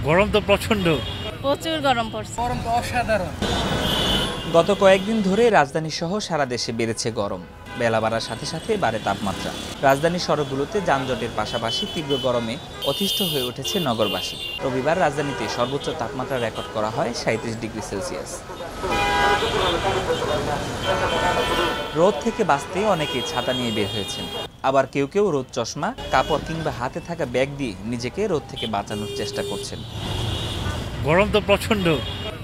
গরম তো প্রচন্ড, প্রচুর গরম পড়ছে। গরম তো অসাধারণ। গত কয়েকদিন ধরে রাজধানী সহ সারা দেশে বেড়েছে গরম। বেলা বাড়ার সাথে সাথে বাড়ে তাপমাত্রা। রাজধানীর সড়কগুলোতে যানজটের পাশাপাশি তীব্র গরমে অতিষ্ঠ হয়ে উঠেছে নগরবাসী। রবিবার রাজধানীতে সর্বোচ্চ তাপমাত্রা রেকর্ড করা হয় 37 ডিগ্রি সেলসিয়াস। রোদ থেকে বাঁচতে অনেকেই ছাতা নিয়ে বের হয়েছেন, আবার কেউ কেউ রোদ চশমা, কাপড় কিংবা হাতে থাকা ব্যাগ দিয়ে নিজেকে রোদ থেকে বাঁচানোর চেষ্টা করছেন। গরম তো প্রচন্ড,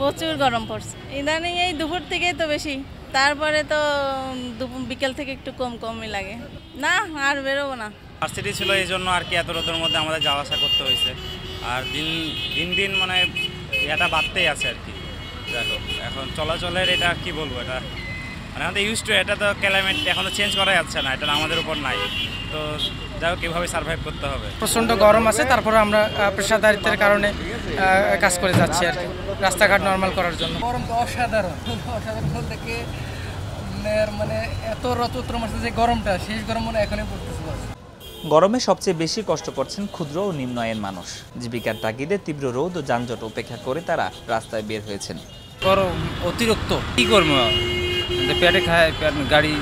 প্রচুর গরম পড়ছে ইদানিং, এই দুপুর থেকেই তো বেশি, তারপরে তো বিকেল থেকে একটু কমই লাগে। না আর বেরোবো না। ভার্সিটি ছিল এই জন্য আর কি এত রোদের মধ্যে আমাদের যাওয়া আসা করতে হয়েছে। আর দিন দিন মানে এটা বাড়তেই আছে আর কি। দেখো এখন চলাচলের এটা কি বলবো, এটা মানে আমাদের ইউজ টু, এটা তো ক্লাইমেট এখন তো চেঞ্জ করা যাচ্ছে না, এটা আমাদের উপর নাই। তো যাই হোক কীভাবে সার্ভাইভ করতে হবে। প্রচণ্ড গরম আছে, তারপরে আমরা পেশাদারিত্বের কারণে কাজ করে যাচ্ছি আর কি, রাস্তাঘাট নর্মাল করার জন্য। গরম তো অসাধারণ বলতে কি মানে এত রতত্র মাসে যে গরমটা, শেষ গরম মনে এখনই পড়তেছে। গরমে সবচেয়ে বেশি কষ্ট করছেন ক্ষুদ্র ও নিম্ন আয়ের মানুষ। জীবিকার তাগিদে তীব্র রোদ ও যানজট উপেক্ষা করে তারা রাস্তায় বের হয়েছেন। গরম অতিরিক্ত, কি করবো, পেটে খায়, গাড়ি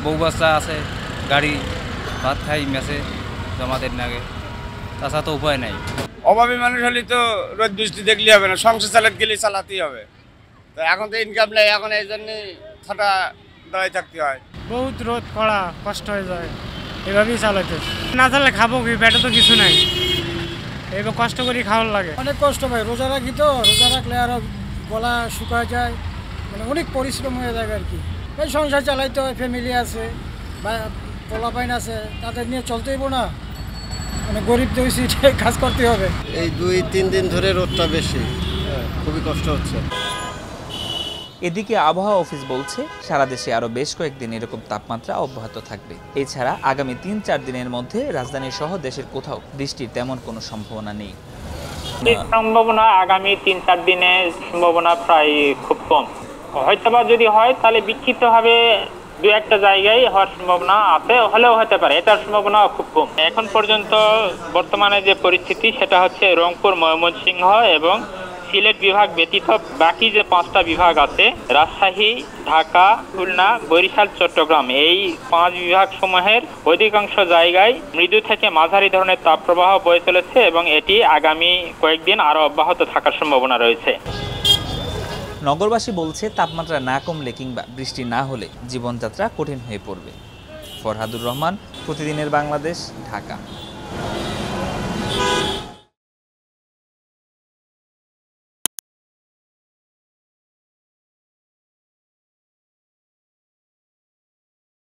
বউ বাচ্চা আছে, গাড়ি ভাত খাই মেসে জমাদের নাগে, তাছাড়া তো উপায় নাই। অভাবী মানুষ হলে তো রোদ বৃষ্টি দেখলে হবে না, সংসার চালাতে গেলে চালাতেই হবে। তো এখন তো ইনকাম নেই, এখন এই জন্যে ছাটা দাঁড়ায় থাকতে হয়। বহুত রোদ কড়া, কষ্ট হয়ে যায়, এভাবেই চালাতে। না চালে খাবো কি, পেটে তো কিছু নাই, এবার কষ্ট করে খাওয়ার লাগে। অনেক কষ্ট ভাই, রোজা রাখি তো, রোজা রাখলে আরো গলা শুকায় যায়, মানে অনেক পরিশ্রম হয়ে যায় আর কি। এই সংসার চালাইতে হয়, ফ্যামিলি আছে বা পোলাপাইন আছে, তাদের নিয়ে চলতে হইব না, মানে গরিব দইছি কাজ করতে হবে। এই 2-3 দিন ধরে রোদটা বেশি, খুবই কষ্ট হচ্ছে। এদিকে আবহাওয়া অফিস বলছে সারা দেশে আরো বেশ কয়েকদিন এরকম তাপমাত্রা অব্যাহত থাকবে। এছাড়া আগামী 3-4 দিনের মধ্যে রাজধানী সহ দেশের কোথাও বৃষ্টির তেমন কোনো সম্ভাবনা নেই। সম্ভাবনা আগামী 3-4 দিনের সম্ভাবনা প্রায় খুব কম। হয়তোবা যদি হয় তাহলে বিক্ষিপ্তভাবে 2-1টা জায়গায় হওয়ার সম্ভাবনা আছে, হলেও হতে পারে, এটার সম্ভাবনা খুব কম। এখন পর্যন্ত বর্তমানে যে পরিস্থিতি সেটা হচ্ছে রংপুর, ময়মনসিংহ এবং সিলেট বিভাগ ব্যতীত বাকি যে 5টা বিভাগ আছে, রাজশাহী, ঢাকা, খুলনা, বরিশাল, চট্টগ্রাম, এই 5 বিভাগ সমূহের অধিকাংশ জায়গায় মৃদু থেকে মাঝারি ধরনের তাপপ্রবাহ বয়ে চলেছে এবং এটি আগামী কয়েকদিন আরো অব্যাহত থাকার সম্ভাবনা রয়েছে। নগরবাসী বলছে তাপমাত্রা না কমলে কিংবা বৃষ্টি না হলে জীবনযাত্রা কঠিন হয়ে পড়বে। ফরহাদুর রহমান, প্রতিদিনের বাংলাদেশ, ঢাকা।